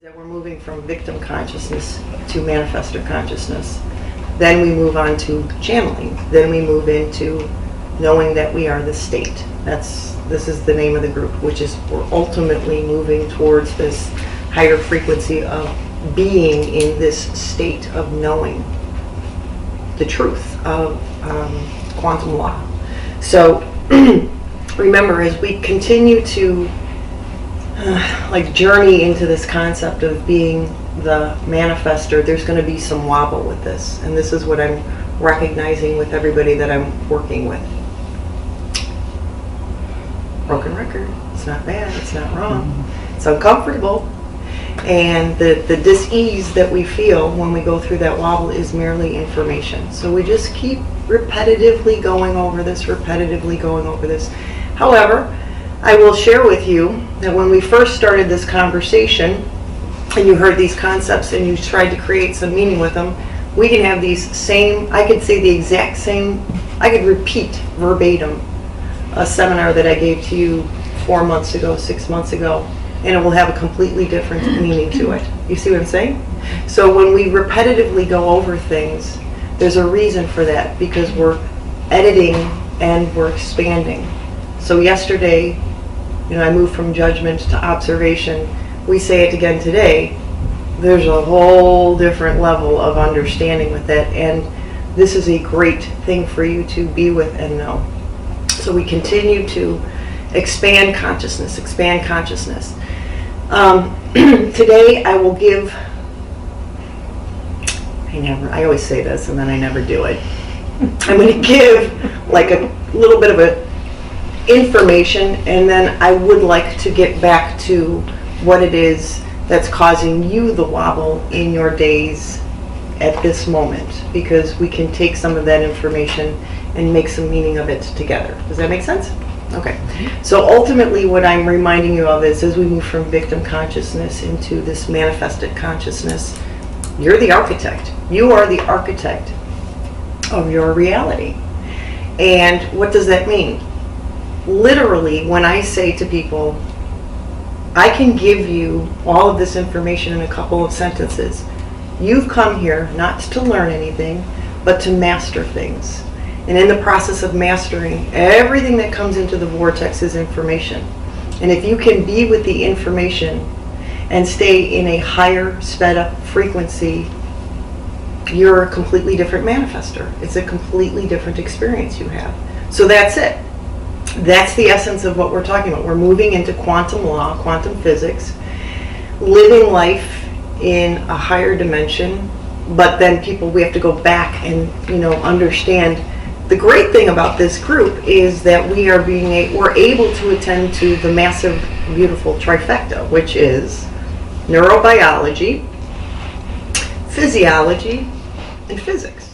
That we're moving from victim consciousness to manifestor consciousness. Then we move on to channeling. Then we move into knowing that we are the state. This is the name of the group, which is we're ultimately moving towards this higher frequency of being in this state of knowing the truth of quantum law. So remember, as we continue to journey into this concept of being the manifestor, there's going to be some wobble with this, and this is what I'm recognizing with everybody that I'm working with. Broken record. It's not bad. It's not wrong. It's uncomfortable, and the dis-ease that we feel when we go through that wobble is merely information. So we just keep repetitively going over this, However, I will share with you that when we first started this conversation and you heard these concepts and you tried to create some meaning with them, we can have these same, I could say the exact same, I could repeat verbatim a seminar that I gave to you 4 months ago, 6 months ago, and it will have a completely different meaning to it. You see what I'm saying? So when we repetitively go over things, there's a reason for that, because we're editing and we're expanding. So yesterday, I moved from judgment to observation. We say it again today. There's a whole different level of understanding with that, and this is a great thing for you to be with and know. So we continue to expand consciousness, Today I will give, I always say this and then I never do it. I'm going to give like a little bit of a information, and then I would like to get back to what it is that's causing you the wobble in your days at this moment, because we can take some of that information and make some meaning of it together. Does that make sense? Okay. So ultimately what I'm reminding you of is, as we move from victim consciousness into this manifested consciousness, you're the architect. You are the architect of your reality. And what does that mean? Literally, when I say to people, I can give you all of this information in a couple of sentences. You've come here not to learn anything, but to master things. And in the process of mastering, everything that comes into the vortex is information. And if you can be with the information and stay in a higher, sped up frequency, you're a completely different manifestor. It's a completely different experience you have. So that's it. That's the essence of what we're talking about. We're moving into quantum law, quantum physics, living life in a higher dimension, but then we have to go back and understand. The great thing about this group is that we're able to attend to the massive, beautiful trifecta, which is neurobiology, physiology, and physics.